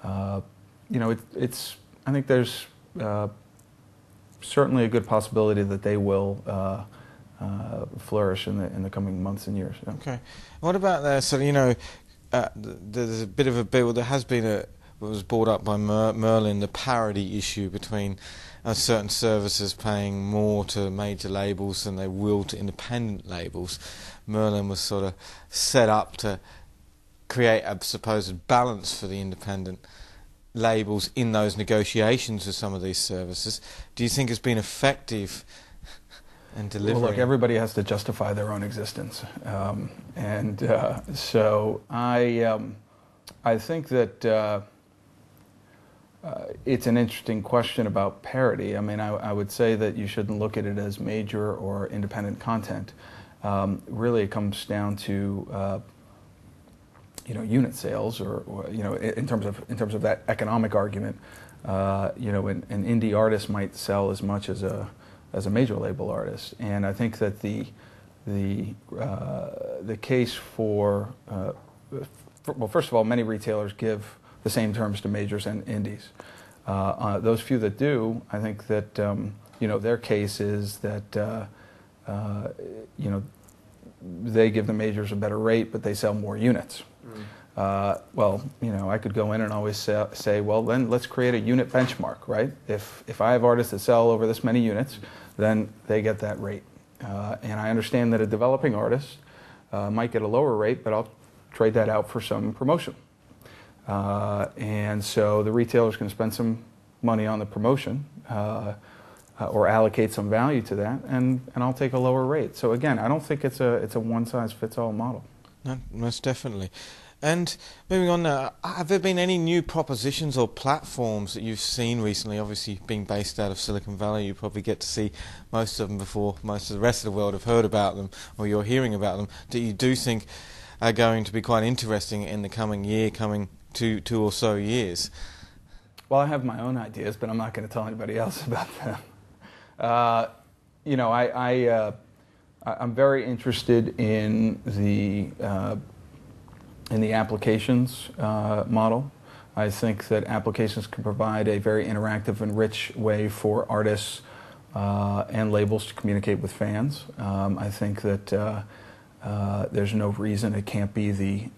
You know, I think there's certainly a good possibility that they will flourish in the coming months and years. Yeah. Okay. What about there? So there's a bit of a bill. There has been what was brought up by Merlin, the parity issue between certain services paying more to major labels than they will to independent labels. Merlin was sort of set up to create a supposed balance for the independent labels in those negotiations with some of these services. Do you think it's been effective in delivering? Well, look, everybody has to justify their own existence, so I think that it's an interesting question about parity. I mean, I would say that you shouldn't look at it as major or independent content. Really, it comes down to unit sales, or in terms of that economic argument. An indie artist might sell as much as a major label artist, and I think that the case for well, first of all, many retailers give the same terms to majors and indies. Those few that do, I think that their case is that they give the majors a better rate, but they sell more units. Well, I could go in and always say, well, then let's create a unit benchmark, right? If I have artists that sell over this many units, then they get that rate. And I understand that a developing artist might get a lower rate, but I'll trade that out for some promotion. And so the retailer's going to spend some money on the promotion, or allocate some value to that, and I'll take a lower rate. So again, I don't think it's a one-size-fits-all model. No, most definitely. And moving on now, have there been any new propositions or platforms that you've seen recently? Obviously, being based out of Silicon Valley, you probably get to see most of them before most of the rest of the world have heard about them, or you're hearing about them, that you do think are going to be quite interesting in the coming two or so years? Well, I have my own ideas, but I'm not going to tell anybody else about them. I'm very interested in the applications model. I think that applications can provide a very interactive and rich way for artists and labels to communicate with fans. I think that there's no reason it can't be the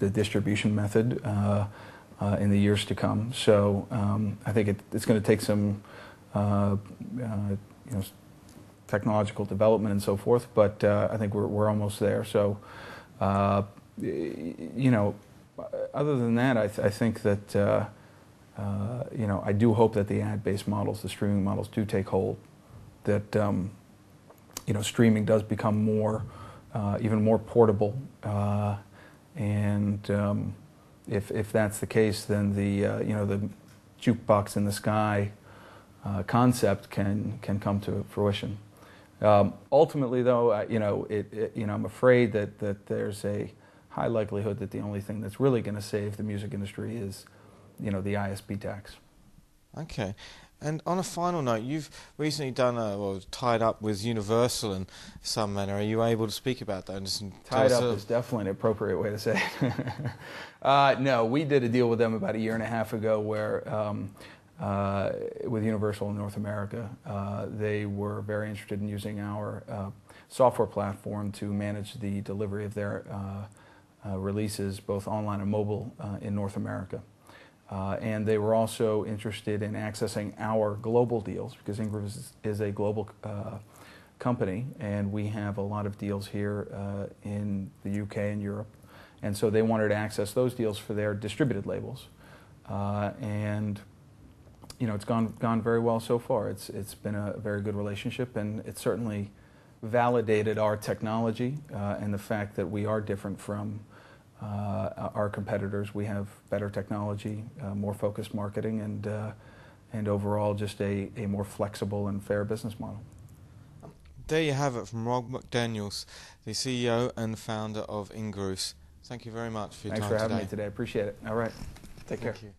distribution method in the years to come. So I think it's going to take some technological development and so forth, but I think we're almost there. So other than that, I think that I do hope that the ad-based models, the streaming models, do take hold. That streaming does become even more portable, and if that's the case, then the jukebox in the sky concept can come to fruition. Ultimately, though, I'm afraid that there's a high likelihood that the only thing that's really going to save the music industry is, the ISP tax. Okay. And on a final note, you've recently tied up with Universal in some manner. Are you able to speak about that? Tied up is definitely an appropriate way to say it. No, we did a deal with them about a year and a half ago where, with Universal in North America, they were very interested in using our software platform to manage the delivery of their releases, both online and mobile, in North America. And they were also interested in accessing our global deals, because InGrooves is a global company, and we have a lot of deals here in the UK and Europe. And so they wanted to access those deals for their distributed labels. And it's gone very well so far. It's been a very good relationship, and it certainly validated our technology and the fact that we are different from our competitors. We have better technology, more focused marketing, and overall just a more flexible and fair business model. There you have it from Robb McDaniels, the CEO and founder of InGrooves. Thank you very much for your time today. Thanks for having me today. I appreciate it. All right. Take care. Thank you.